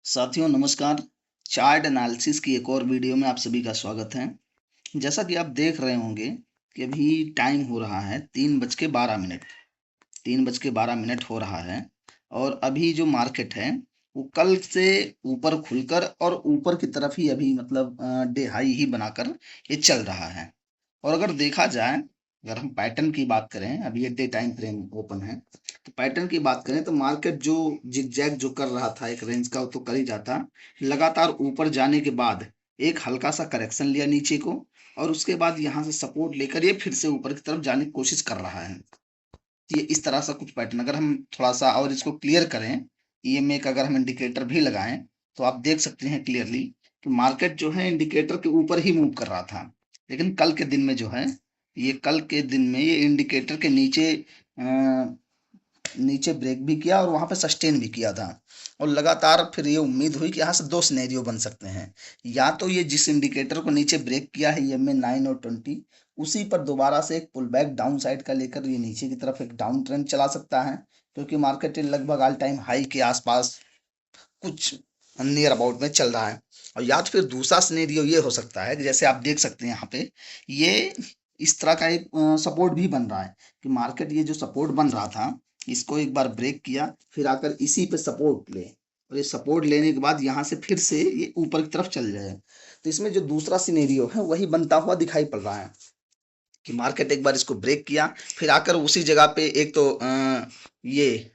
साथियों नमस्कार। Chart analysis की एक और वीडियो में आप सभी का स्वागत है। जैसा कि आप देख रहे होंगे कि अभी टाइम हो रहा है 3:12। 3:12 हो रहा है और अभी जो मार्केट है वो कल से ऊपर खुलकर और ऊपर की तरफ ही अभी मतलब डे हाई ही बनाकर ये चल रहा है। और अगर देखा जाए, अगर हम पैटर्न की बात करें, अभी ये डे टाइम फ्रेम ओपन है, तो पैटर्न की बात करें तो मार्केट जो जिगजैग जो कर रहा था एक रेंज का, वो तो कर ही जाता। लगातार ऊपर जाने के बाद एक हल्का सा करेक्शन लिया नीचे को, और उसके बाद यहाँ से सपोर्ट लेकर ये फिर से ऊपर की तरफ जाने की कोशिश कर रहा है। ये इस तरह सा कुछ पैटर्न, अगर हम थोड़ा सा और इसको क्लियर करें, ईएमए का अगर हम इंडिकेटर भी लगाएं, तो आप देख सकते हैं क्लियरली कि मार्केट जो है इंडिकेटर के ऊपर ही मूव कर रहा था। लेकिन कल के दिन में जो है, ये कल के दिन में ये इंडिकेटर के नीचे नीचे ब्रेक भी किया और वहां पे सस्टेन भी किया था। और लगातार फिर ये उम्मीद हुई कि यहाँ से दो सिनेरियो बन सकते हैं। या तो ये जिस इंडिकेटर को नीचे ब्रेक किया है ईएमए 9 और 20, उसी पर दोबारा से एक पुल बैक डाउन साइड का लेकर ये नीचे की तरफ एक डाउन ट्रेंड चला सकता है, क्योंकि मार्केट लगभग ऑल टाइम हाई के आसपास कुछ नियर अबाउट में चल रहा है। और या तो फिर दूसरा सिनेरियो ये हो सकता है कि जैसे आप देख सकते हैं यहाँ पे, ये इस तरह का एक सपोर्ट भी बन रहा है कि मार्केट ये जो सपोर्ट बन रहा था, इसको एक बार ब्रेक किया, फिर आकर इसी पे सपोर्ट ले, और ये सपोर्ट लेने के बाद यहाँ से फिर से ये ऊपर की तरफ चल जाए। तो इसमें जो दूसरा सिनेरियो है वही बनता हुआ दिखाई पड़ रहा है कि मार्केट एक बार इसको ब्रेक किया, फिर आकर उसी जगह पे एक तो ये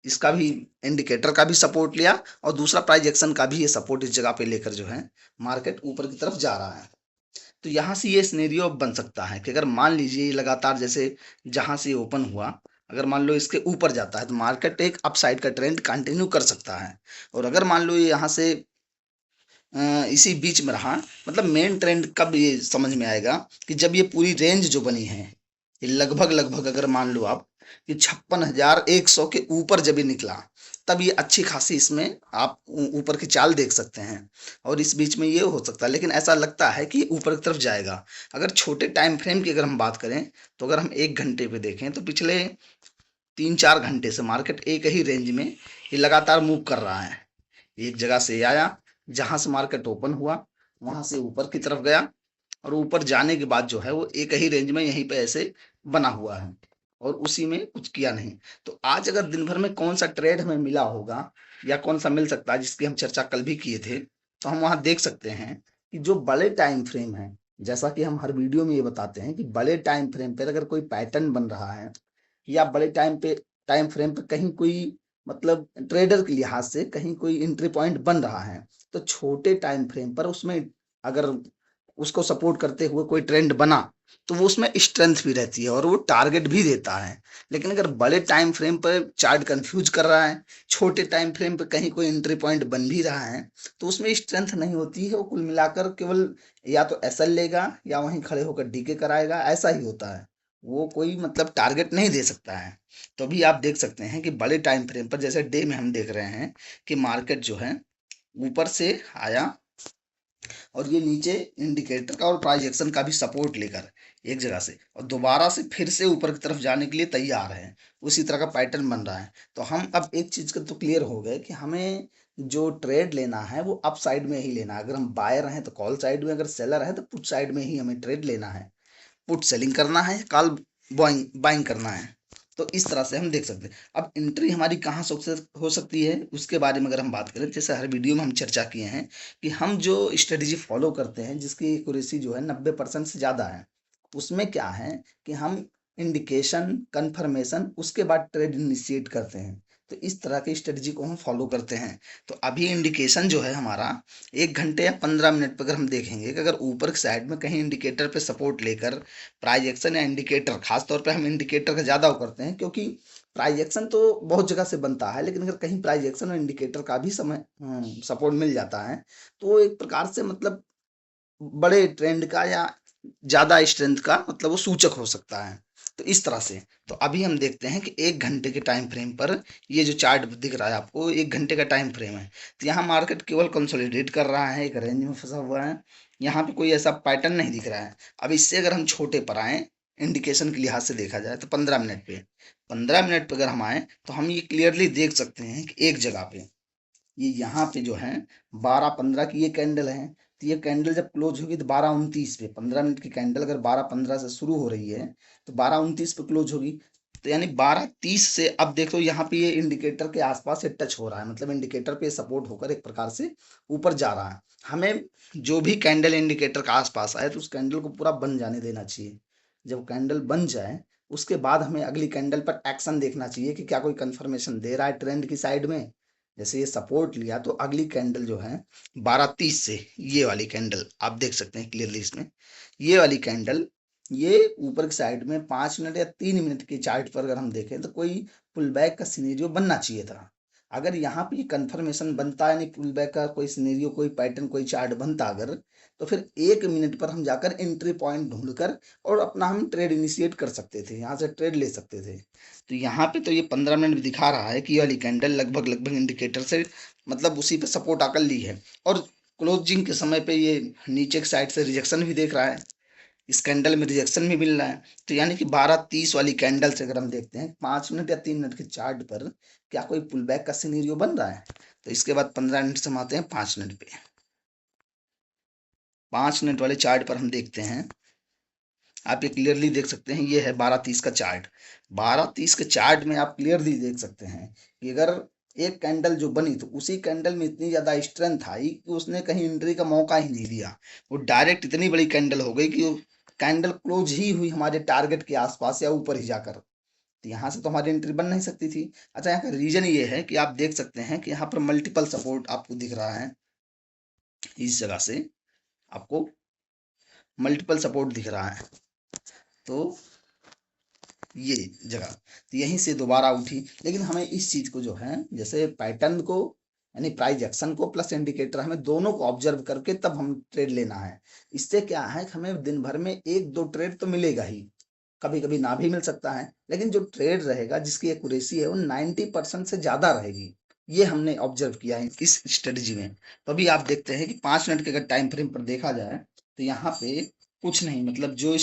इसका भी इंडिकेटर का भी सपोर्ट लिया, और दूसरा प्राइस एक्शन का भी ये सपोर्ट इस जगह पे लेकर जो है मार्केट ऊपर की तरफ जा रहा है। तो यहाँ से ये सिनेरियो बन सकता है कि अगर मान लीजिए ये लगातार जैसे जहाँ से ओपन हुआ, अगर मान लो इसके ऊपर जाता है तो मार्केट एक अपसाइड का ट्रेंड कंटिन्यू कर सकता है। और अगर मान लो ये यहाँ से इसी बीच में रहा, मतलब मेन ट्रेंड कब ये समझ में आएगा कि जब ये पूरी रेंज जो बनी है, ये लगभग लगभग अगर मान लो आप कि 56,100 के ऊपर जब ये निकला, तब ये अच्छी खासी इसमें आप ऊपर की चाल देख सकते हैं। और इस बीच में ये हो सकता है, लेकिन ऐसा लगता है कि ऊपर की तरफ जाएगा। अगर छोटे टाइम फ्रेम की अगर हम बात करें, तो अगर हम 1 घंटे पे देखें तो पिछले 3-4 घंटे से मार्केट एक ही रेंज में ये लगातार मूव कर रहा है। एक जगह से आया, जहां से मार्केट ओपन हुआ, वहां से ऊपर की तरफ गया, और ऊपर जाने के बाद जो है वो एक ही रेंज में यहीं पे ऐसे बना हुआ है, और उसी में कुछ किया नहीं। तो आज अगर दिन भर में कौन सा ट्रेड हमें मिला होगा या कौन सा मिल सकता है, जिसकी हम चर्चा कल भी किए थे, तो हम वहां देख सकते हैं कि जो बड़े टाइम फ्रेम है, जैसा कि हम हर वीडियो में ये बताते हैं कि बड़े टाइम फ्रेम पर अगर कोई पैटर्न बन रहा है, या बड़े टाइम फ्रेम पे कहीं कोई मतलब ट्रेडर के लिहाज से कहीं कोई एंट्री पॉइंट बन रहा है, तो छोटे टाइम फ्रेम पर उसमें अगर उसको सपोर्ट करते हुए कोई ट्रेंड बना, तो वो उसमें स्ट्रेंथ भी रहती है और वो टारगेट भी देता है। लेकिन अगर बड़े टाइम फ्रेम पर चार्ट कंफ्यूज कर रहा है, छोटे टाइम फ्रेम पर कहीं कोई एंट्री पॉइंट बन भी रहा है, तो उसमें स्ट्रेंथ नहीं होती है। वो कुल मिलाकर केवल या तो एसएल लेगा या वहीं खड़े होकर डीके कराएगा, ऐसा ही होता है। वो कोई मतलब टारगेट नहीं दे सकता है। तो अभी आप देख सकते हैं कि बड़े टाइम फ्रेम पर जैसे डे में हम देख रहे हैं कि मार्केट जो है ऊपर से आया, और ये नीचे इंडिकेटर का और प्राइस एक्शन का भी सपोर्ट लेकर एक जगह से और दोबारा से फिर से ऊपर की तरफ जाने के लिए तैयार है। उसी तरह का पैटर्न बन रहा है। तो हम अब एक चीज का तो क्लियर हो गए कि हमें जो ट्रेड लेना है वो अप साइड में ही लेना है। अगर हम बायर हैं तो कॉल साइड में, अगर सेलर है तो पुट साइड में ही हमें ट्रेड लेना है। पुट सेलिंग करना है, कॉल बाइंग करना है। तो इस तरह से हम देख सकते हैं। अब एंट्री हमारी कहाँ से हो सकती है उसके बारे में अगर हम बात करें, जैसे हर वीडियो में हम चर्चा किए हैं कि हम जो स्ट्रेटेजी फॉलो करते हैं जिसकी एक्यूरेसी जो है 90% से ज़्यादा है, उसमें क्या है कि हम इंडिकेशन कंफर्मेशन उसके बाद ट्रेड इनिशिएट करते हैं। तो इस तरह की स्ट्रेटजी को हम फॉलो करते हैं। तो अभी इंडिकेशन जो है हमारा 1 घंटे या 15 मिनट पर अगर हम देखेंगे कि अगर ऊपर की साइड में कहीं इंडिकेटर पे सपोर्ट लेकर प्राइस एक्शन या इंडिकेटर, खास तौर पे हम इंडिकेटर का ज़्यादा वो करते हैं, क्योंकि प्राइस एक्शन तो बहुत जगह से बनता है, लेकिन अगर कहीं प्राइस एक्शन और इंडिकेटर का भी समय सपोर्ट मिल जाता है, तो वो एक प्रकार से मतलब बड़े ट्रेंड का या ज़्यादा स्ट्रेंथ का मतलब वो सूचक हो सकता है। तो इस तरह से तो अभी हम देखते हैं कि 1 घंटे के टाइम फ्रेम पर ये जो चार्ट दिख रहा है आपको, 1 घंटे का टाइम फ्रेम है। तो यहाँ मार्केट केवल कंसोलिडेट कर रहा है, एक रेंज में फंसा हुआ है। यहाँ पे कोई ऐसा पैटर्न नहीं दिख रहा है। अब इससे अगर हम छोटे पर आए, इंडिकेशन के लिहाज से देखा जाए तो 15 मिनट पे, 15 मिनट पे अगर हम आए तो हम ये क्लियरली देख सकते हैं कि एक जगह पे ये यहाँ पे जो है 12:15 की ये कैंडल है, तो ये कैंडल जब क्लोज होगी तो 12:29 पे, 15 मिनट की कैंडल अगर 12:15 से शुरू हो रही है तो 12:29 पे क्लोज होगी। तो यानी 12:30 से अब देखो यहाँ पे ये इंडिकेटर के आसपास से टच हो रहा है, मतलब इंडिकेटर पे सपोर्ट होकर एक प्रकार से ऊपर जा रहा है। हमें जो भी कैंडल इंडिकेटर के आसपास आए तो उस कैंडल को पूरा बन जाने देना चाहिए। जब कैंडल बन जाए उसके बाद हमें अगली कैंडल पर एक्शन देखना चाहिए कि क्या कोई कंफर्मेशन दे रहा है ट्रेंड की साइड में। जैसे ये सपोर्ट लिया तो अगली कैंडल जो है 12:30 से, ये वाली कैंडल आप देख सकते हैं क्लियरली इसमें, ये वाली कैंडल ये ऊपर की साइड में 5 मिनट या 3 मिनट के चार्ट पर अगर हम देखें तो कोई पुल बैक का सिनेरियो बनना चाहिए था। अगर यहाँ पे कंफर्मेशन बनता है, नहीं पुल बैक का कोई सिनेरियो, कोई पैटर्न, कोई चार्ट बनता अगर, तो फिर 1 मिनट पर हम जाकर एंट्री पॉइंट ढूंढकर और अपना हम ट्रेड इनिशिएट कर सकते थे, यहाँ से ट्रेड ले सकते थे। तो यहाँ पे तो ये 15 मिनट भी दिखा रहा है कि ये वाली कैंडल लगभग लगभग इंडिकेटर से मतलब उसी पे सपोर्ट आकर ली है, और क्लोजिंग के समय पे ये नीचे की साइड से रिजेक्शन भी देख रहा है, इस कैंडल में रिजेक्शन भी मिल रहा है। तो यानी कि 12:30 वाली कैंडल से अगर हम देखते हैं 5 मिनट या 3 मिनट के चार्ट पर क्या कोई पुल बैक का सिनेरियो बन रहा है। तो इसके बाद 15 मिनट से हम आते हैं 5 मिनट पे। 5 मिनट वाले चार्ट पर हम देखते हैं, आप ये क्लियरली देख सकते हैं, ये है 12:30 का चार्ट। 12:30 के चार्ट में आप क्लियरली देख सकते हैं कि अगर एक कैंडल जो बनी तो उसी कैंडल में इतनी ज्यादा स्ट्रेंथ आई कि उसने कहीं एंट्री का मौका ही नहीं दिया। वो डायरेक्ट इतनी बड़ी कैंडल हो गई कि वो कैंडल क्लोज ही हुई हमारे टारगेट के आसपास या ऊपर ही जाकर, तो यहाँ से तो हमारी एंट्री बन नहीं सकती थी। अच्छा, यहाँ का रीजन ये है कि आप देख सकते हैं कि यहाँ पर मल्टीपल सपोर्ट आपको दिख रहा है, इस जगह से आपको मल्टीपल सपोर्ट दिख रहा है। तो ये जगह तो यहीं से दोबारा उठी, लेकिन हमें इस चीज को जो है जैसे पैटर्न को यानी प्राइस एक्शन को प्लस इंडिकेटर हमें दोनों को ऑब्जर्व करके तब हम ट्रेड लेना है। इससे क्या है कि हमें दिन भर में 1-2 ट्रेड तो मिलेगा ही, कभी कभी ना भी मिल सकता है, लेकिन जो ट्रेड रहेगा जिसकी एक्यूरेसी है वो 90% से ज्यादा रहेगी। ये हमने ऑब्जर्व किया है इस स्ट्रेटजी में। तो अभी आप देखते हैं कि 5 मिनट के अगर टाइम फ्रेम पर देखा जाए तो यहाँ पे कुछ नहीं, मतलब जो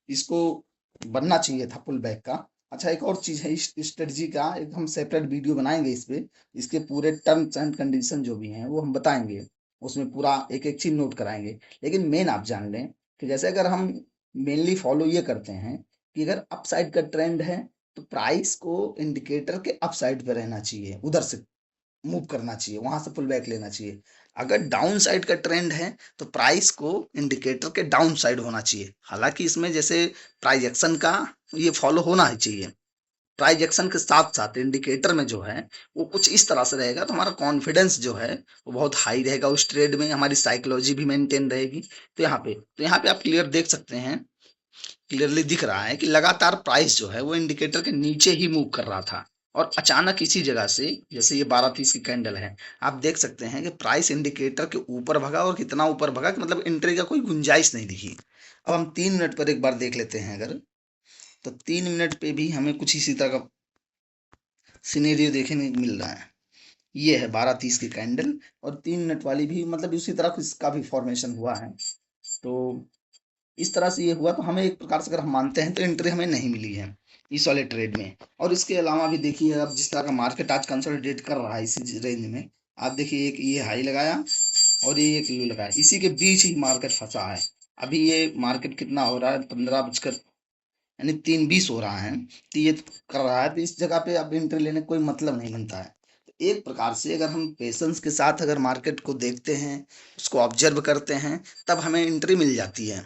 इसको बनना चाहिए था पुल बैक का। अच्छा, एक और चीज है इस स्ट्रेटजी का, एक हम सेपरेट वीडियो बनाएंगे इस पे, इसके पूरे टर्म्स एंड कंडीशन जो भी हैं वो हम बताएंगे, उसमें पूरा एक एक चीज नोट कराएंगे। लेकिन मेन आप जान लें कि जैसे अगर हम मेनली फॉलो ये करते हैं कि अगर अपसाइड का ट्रेंड है तो प्राइस को इंडिकेटर के अपसाइड पे रहना चाहिए, उधर से मूव करना चाहिए, वहां से पुल बैक लेना चाहिए। अगर डाउन साइड का ट्रेंड है तो प्राइस को इंडिकेटर के डाउन साइड होना चाहिए। हालांकि इसमें जैसे प्राइस एक्शन का ये फॉलो होना ही चाहिए, प्राइस एक्शन के साथ साथ इंडिकेटर में जो है वो कुछ इस तरह से रहेगा तो हमारा कॉन्फिडेंस जो है वो बहुत हाई रहेगा उस ट्रेड में, हमारी साइकोलॉजी भी मेंटेन रहेगी। तो यहाँ पे आप क्लियर देख सकते हैं, क्लियरली दिख रहा है कि लगातार प्राइस जो है वो इंडिकेटर के नीचे ही मूव कर रहा था, और अचानक इसी जगह से जैसे ये 12:30 की कैंडल है, आप देख सकते हैं कि प्राइस इंडिकेटर के ऊपर भगा, और कितना ऊपर भगा कि मतलब एंट्री का कोई गुंजाइश नहीं दिखी। अब हम 3 मिनट पर एक बार देख लेते हैं अगर, तो 3 मिनट पे भी हमें कुछ इसी तरह का सिनेरियो देखने को मिल रहा है। ये है 12:30 की कैंडल, और 3 मिनट वाली भी मतलब उसी तरह इसका भी फॉर्मेशन हुआ है। तो इस तरह से ये हुआ, तो हमें एक प्रकार से अगर हम मानते हैं तो एंट्री हमें नहीं मिली है इस वाले ट्रेड में। और इसके अलावा भी देखिए, अब जिस तरह का मार्केट आज कंसोलिडेट कर रहा है इसी रेंज में, आप देखिए एक ये हाई लगाया और ये एक लो लगाया, इसी के बीच ही मार्केट फंसा है। अभी ये मार्केट कितना हो रहा है, 15 बजकर यानी 3:20 हो रहा है, तो ये कर रहा है, तो इस जगह पे अब एंट्री लेने का कोई मतलब नहीं बनता है। तो एक प्रकार से अगर हम पेशेंस के साथ अगर मार्केट को देखते हैं, उसको ऑब्जर्व करते हैं, तब हमें एंट्री मिल जाती है,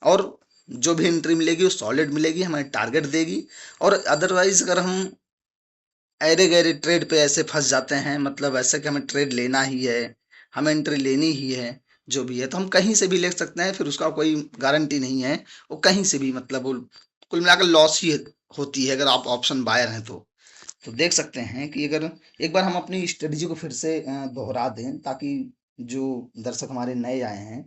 और जो भी एंट्री मिलेगी वो सॉलिड मिलेगी, हमें टारगेट देगी। और अदरवाइज अगर हम ऐरे गैरे ट्रेड पे ऐसे फंस जाते हैं, मतलब ऐसे कि हमें ट्रेड लेना ही है, हमें एंट्री लेनी ही है, जो भी है तो हम कहीं से भी ले सकते हैं, फिर उसका कोई गारंटी नहीं है, वो कहीं से भी मतलब वो कुल मिलाकर लॉस ही होती है अगर आप ऑप्शन बायर हैं तो देख सकते हैं कि अगर एक बार हम अपनी स्ट्रेटजी को फिर से दोहरा दें, ताकि जो दर्शक हमारे नए आए हैं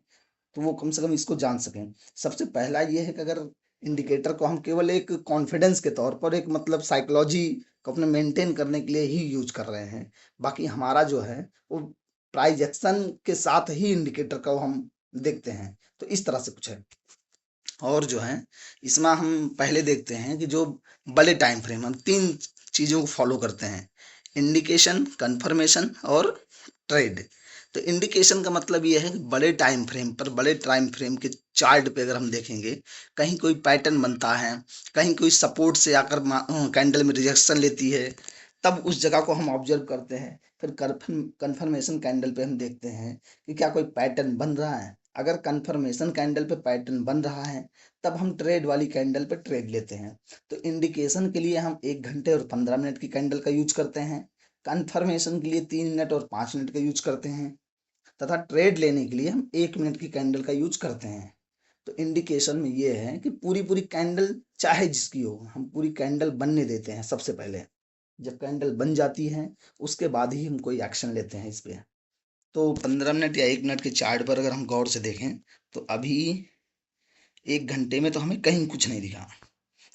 तो वो कम से कम इसको जान सकें। सबसे पहला ये है कि अगर इंडिकेटर को हम केवल एक कॉन्फिडेंस के तौर पर, एक मतलब साइकोलॉजी को अपने मेंटेन करने के लिए ही यूज कर रहे हैं, बाकी हमारा जो है वो प्राइस एक्शन के साथ ही इंडिकेटर को हम देखते हैं। तो इस तरह से कुछ है। और जो है इसमें हम पहले देखते हैं कि जो बड़े टाइम फ्रेम, हम 3 चीजों को फॉलो करते हैं: इंडिकेशन, कंफर्मेशन और ट्रेड। तो इंडिकेशन का मतलब ये है कि बड़े टाइम फ्रेम पर, बड़े टाइम फ्रेम के चार्ट पे अगर हम देखेंगे, कहीं कोई पैटर्न बनता है, कहीं कोई सपोर्ट से आकर कैंडल में रिजेक्शन लेती है, तब उस जगह को हम ऑब्जर्व करते हैं। फिर कन्फर्मेशन कैंडल पे हम देखते हैं कि क्या कोई पैटर्न बन रहा है। अगर कन्फर्मेशन कैंडल पे पैटर्न बन रहा है, तब हम ट्रेड वाली कैंडल पे ट्रेड लेते हैं। तो इंडिकेशन के लिए हम 1 घंटे और 15 मिनट की कैंडल का यूज करते हैं, कन्फर्मेशन के लिए 3 मिनट और 5 मिनट का यूज करते हैं, तथा ट्रेड लेने के लिए हम 1 मिनट की कैंडल का यूज करते हैं। तो इंडिकेशन में ये है कि पूरी पूरी कैंडल चाहे जिसकी हो, हम पूरी कैंडल बनने देते हैं सबसे पहले। जब कैंडल बन जाती है, उसके बाद ही हम कोई एक्शन लेते हैं इस पे। तो 15 मिनट या 1 मिनट के चार्ट पर अगर हम गौर से देखें, तो अभी 1 घंटे में तो हमें कहीं कुछ नहीं दिखा।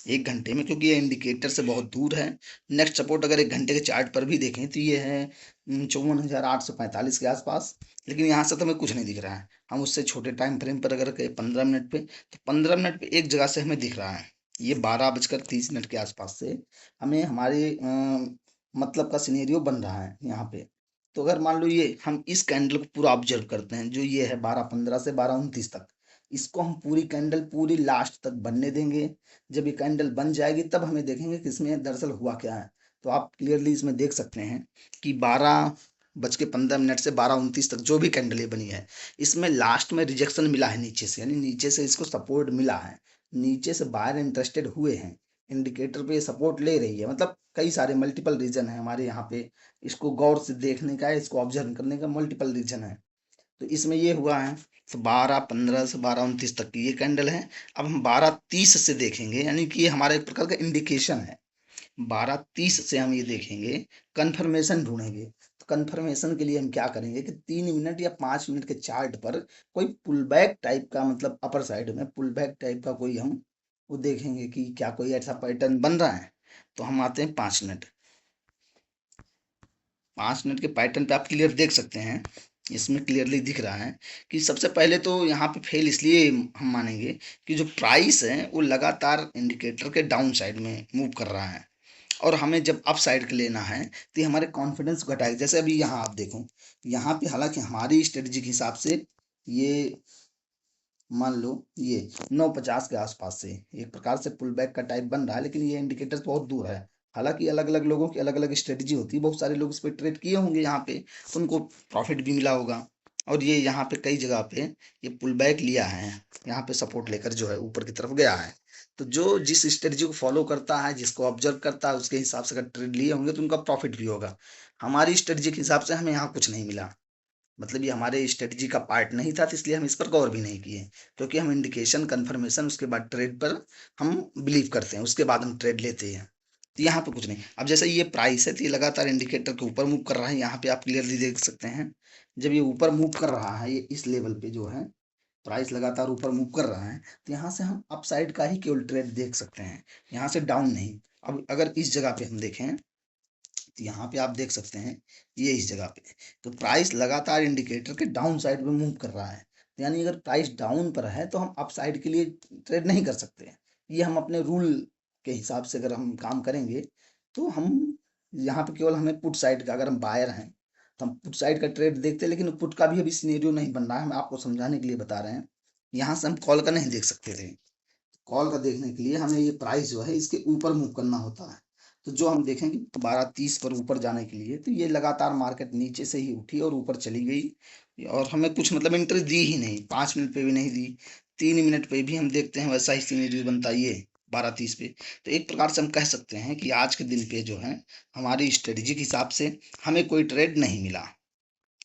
1 घंटे में, क्योंकि ये इंडिकेटर से बहुत दूर है। नेक्स्ट सपोर्ट अगर 1 घंटे के चार्ट पर भी देखें तो ये है 54,845 के आसपास, लेकिन यहाँ से तो हमें कुछ नहीं दिख रहा है। हम उससे छोटे टाइम फ्रेम पर अगर कहें 15 मिनट पे, तो 15 मिनट पे एक जगह से हमें दिख रहा है, ये 12:30 के आसपास से हमें हमारे मतलब का सिनेरियो बन रहा है यहाँ पे। तो अगर मान लो ये हम इस कैंडल को पूरा ऑब्जर्व करते हैं, जो ये है 12:15 से 12:29 तक, इसको हम पूरी कैंडल पूरी लास्ट तक बनने देंगे। जब ये कैंडल बन जाएगी, तब हमें देखेंगे कि इसमें दरअसल हुआ क्या है। तो आप क्लियरली इसमें देख सकते हैं कि 12:15 से 12:29 तक जो भी कैंडल ये बनी है, इसमें लास्ट में रिजेक्शन मिला है नीचे से, यानी नीचे से इसको सपोर्ट मिला है, नीचे से बायर इंटरेस्टेड हुए हैं। इंडिकेटर पे ये सपोर्ट ले रही है, मतलब कई सारे मल्टीपल रीजन है हमारे यहाँ पे। इसको गौर से देखने का, इसको ऑब्जर्व करने का मल्टीपल रीजन है। तो इसमें ये हुआ है। तो 12:15 से 12:29 तक की ये कैंडल है। अब हम 12:30 से देखेंगे, यानी कि ये हमारा एक प्रकार का इंडिकेशन है। 12:30 से हम ये देखेंगे, कंफर्मेशन ढूंढेंगे। तो कंफर्मेशन के लिए हम क्या करेंगे कि 3 मिनट या 5 मिनट के चार्ट पर कोई पुल बैक टाइप का, मतलब अपर साइड में पुल बैक टाइप का कोई हम वो देखेंगे कि क्या कोई ऐसा पैटर्न बन रहा है। तो हम आते हैं 5 मिनट। 5 मिनट के पैटर्न पे आप क्लियर देख सकते हैं, इसमें क्लियरली दिख रहा है कि सबसे पहले तो यहाँ पे फेल इसलिए हम मानेंगे कि जो प्राइस है वो लगातार इंडिकेटर के डाउन साइड में मूव कर रहा है, और हमें जब अप साइड के लेना है तो ये हमारे कॉन्फिडेंस को घटाएगा। जैसे अभी यहाँ आप देखो, यहाँ पे हालांकि हमारी स्ट्रेटजी के हिसाब से ये मान लो ये 9:50 के आसपास से एक प्रकार से पुल बैक का टाइप बन रहा है, लेकिन ये इंडिकेटर बहुत दूर है। हालांकि अलग अलग लोगों की अलग अलग स्ट्रेटजी होती है, बहुत सारे लोग इस पर ट्रेड किए होंगे यहाँ पे, तो उनको प्रॉफिट भी मिला होगा। और ये यहाँ पे कई जगह पे ये पुल बैक लिया है, यहाँ पे सपोर्ट लेकर जो है ऊपर की तरफ गया है। तो जो जिस स्ट्रेटजी को फॉलो करता है, जिसको ऑब्जर्व करता है, उसके हिसाब से अगर ट्रेड लिए होंगे तो उनका प्रॉफिट भी होगा। हमारी स्ट्रेटजी के हिसाब से हमें यहाँ कुछ नहीं मिला, मतलब ये हमारे स्ट्रेटजी का पार्ट नहीं था, तो इसलिए हम इस पर गौर भी नहीं किए। क्योंकि हम इंडिकेशन कन्फर्मेशन उसके बाद ट्रेड पर हम बिलीव करते हैं, उसके बाद हम ट्रेड लेते हैं। तो यहाँ पे कुछ नहीं। अब जैसे ये प्राइस है, तो ये लगातार इंडिकेटर के ऊपर मूव कर रहा है, यहाँ पे आप क्लियरली देख सकते हैं। जब ये ऊपर मूव कर रहा है, ये इस लेवल पे जो है प्राइस लगातार ऊपर मूव कर रहा है, तो यहाँ से हम अप साइड का ही केवल ट्रेड देख सकते हैं, यहाँ से डाउन नहीं। अब अगर इस जगह पे हम देखें, तो यहाँ पे आप देख सकते हैं ये इस जगह पे, तो प्राइस लगातार इंडिकेटर के डाउन साइड में मूव कर रहा है। तो यानी अगर प्राइस डाउन पर है तो हम अप साइड के लिए ट्रेड नहीं कर सकते हैं। ये हम अपने रूल के हिसाब से अगर हम काम करेंगे, तो हम यहाँ पे केवल हमें पुट साइड का, अगर हम बायर हैं तो हम पुट साइड का ट्रेड देखते हैं, लेकिन पुट का भी अभी सिनेरियो नहीं बन रहा है, हम आपको समझाने के लिए बता रहे हैं। यहाँ से हम कॉल का नहीं देख सकते थे। कॉल का देखने के लिए हमें ये प्राइस जो है इसके ऊपर मूव करना होता है। तो जो हम देखेंगे 12:30 पर ऊपर जाने के लिए, तो ये लगातार मार्केट नीचे से ही उठी और ऊपर चली गई, और हमें कुछ मतलब एंट्री दी ही नहीं, 5 मिनट पे भी नहीं दी। 3 मिनट पे भी हम देखते हैं वैसा ही सीनरी बनता है ये 12:30 पे। तो एक प्रकार से हम कह सकते हैं कि आज के दिन पे जो है हमारी स्ट्रेटजी के हिसाब से हमें कोई ट्रेड नहीं मिला।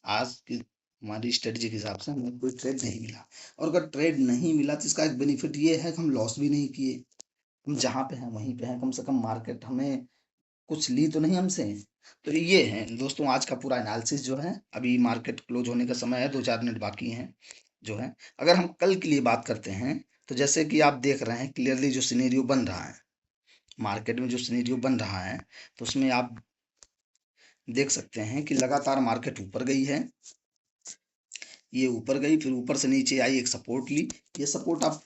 आज की हमारी स्ट्रेटजी के हिसाब से हमें कोई ट्रेड नहीं मिला। और अगर ट्रेड नहीं मिला तो इसका एक बेनिफिट ये है कि हम लॉस भी नहीं किए। हम जहाँ पे हैं वहीं पे हैं, कम से कम मार्केट हमें कुछ ली तो नहीं हमसे। तो ये है दोस्तों आज का पूरा एनालिसिस जो है। अभी मार्केट क्लोज होने का समय है, 2-4 मिनट बाकी हैं जो है। अगर हम कल के लिए बात करते हैं, तो जैसे कि आप देख रहे हैं क्लियरली जो सिनेरियो बन रहा है मार्केट में, जो सिनेरियो बन रहा है, तो उसमें आप देख सकते हैं कि लगातार मार्केट ऊपर गई है। ये ऊपर गई, फिर ऊपर से नीचे आई, एक सपोर्ट ली। ये सपोर्ट आप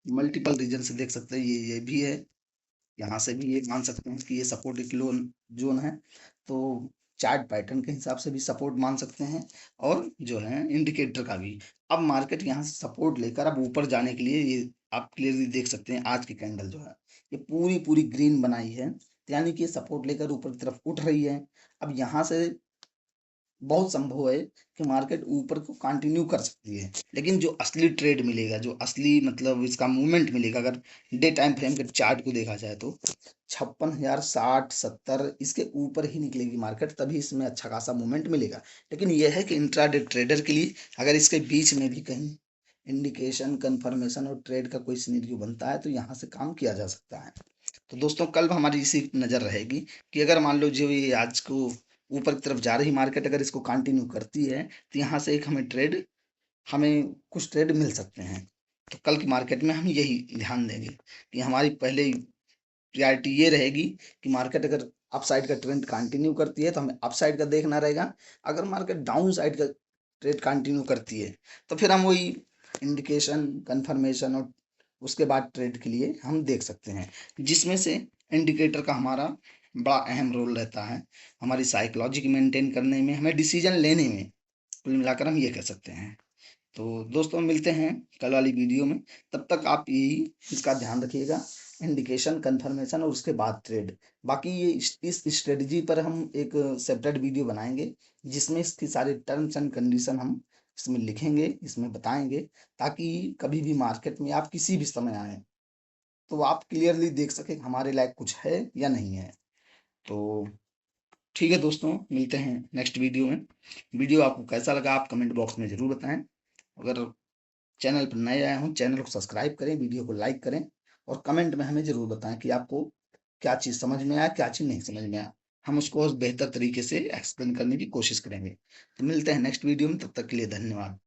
मल्टीपल रीजन से देख सकते हैं, ये भी है, यहाँ से भी ये मान सकते हैं कि ये सपोर्ट एक लोन जोन है। तो चार्ट पैटर्न के हिसाब से भी सपोर्ट मान सकते हैं और जो है इंडिकेटर का भी। अब मार्केट यहाँ से सपोर्ट लेकर अब ऊपर जाने के लिए ये आप क्लियरली देख सकते हैं आज की कैंडल जो है ये पूरी पूरी ग्रीन बनाई है, यानी कि सपोर्ट लेकर ऊपर की तरफ उठ रही है। अब यहाँ से बहुत संभव है कि मार्केट ऊपर को कंटिन्यू कर सकती है, लेकिन जो असली ट्रेड मिलेगा, जो असली मतलब इसका मूवमेंट मिलेगा, अगर डे टाइम फ्रेम के चार्ट को देखा जाए तो 56,060-70 इसके ऊपर ही निकलेगी मार्केट, तभी इसमें अच्छा खासा मूवमेंट मिलेगा। लेकिन यह है कि इंट्राडे ट्रेडर के लिए अगर इसके बीच में भी कहीं इंडिकेशन, कंफर्मेशन और ट्रेड का कोई सिनेरियो बनता है तो यहाँ से काम किया जा सकता है। तो दोस्तों कल हमारी इसी नज़र रहेगी कि अगर मान लो जो ये आज को ऊपर की तरफ जा रही मार्केट अगर इसको कंटिन्यू करती है तो यहाँ से एक हमें कुछ ट्रेड मिल सकते हैं। तो कल की मार्केट में हम यही ध्यान देंगे कि हमारी पहले प्रायोरिटी ये रहेगी कि मार्केट अगर अप साइड का ट्रेंड कंटिन्यू करती है तो हमें अप साइड का देखना रहेगा। अगर मार्केट डाउन साइड का ट्रेड कंटिन्यू करती है तो फिर हम वही इंडिकेशन, कंफर्मेशन और उसके बाद ट्रेड के लिए हम देख सकते हैं, जिसमें से इंडिकेटर का हमारा बड़ा अहम रोल रहता है हमारी साइकोलॉजी की मेंटेन करने में, हमें डिसीजन लेने में। कुल मिलाकर हम ये कह सकते हैं। तो दोस्तों मिलते हैं कल वाली वीडियो में, तब तक आप यही इसका ध्यान रखिएगा, इंडिकेशन, कंफर्मेशन और उसके बाद ट्रेड। बाकी ये इस स्ट्रेटजी पर हम एक सेपरेट वीडियो बनाएंगे जिसमें इसकी सारे टर्म्स एंड कंडीशन हम इसमें लिखेंगे, इसमें बताएंगे, ताकि कभी भी मार्केट में आप किसी भी समय आए तो आप क्लियरली देख सकें हमारे लायक कुछ है या नहीं है। तो ठीक है दोस्तों, मिलते हैं नेक्स्ट वीडियो में। वीडियो आपको कैसा लगा आप कमेंट बॉक्स में ज़रूर बताएं। अगर चैनल पर नए आए हों चैनल को सब्सक्राइब करें, वीडियो को लाइक करें और कमेंट में हमें ज़रूर बताएं कि आपको क्या चीज़ समझ में आया, क्या चीज़ नहीं समझ में आया। हम उसको बेहतर तरीके से एक्सप्लेन करने की कोशिश करेंगे। तो मिलते हैं नेक्स्ट वीडियो में, तब तक के लिए धन्यवाद।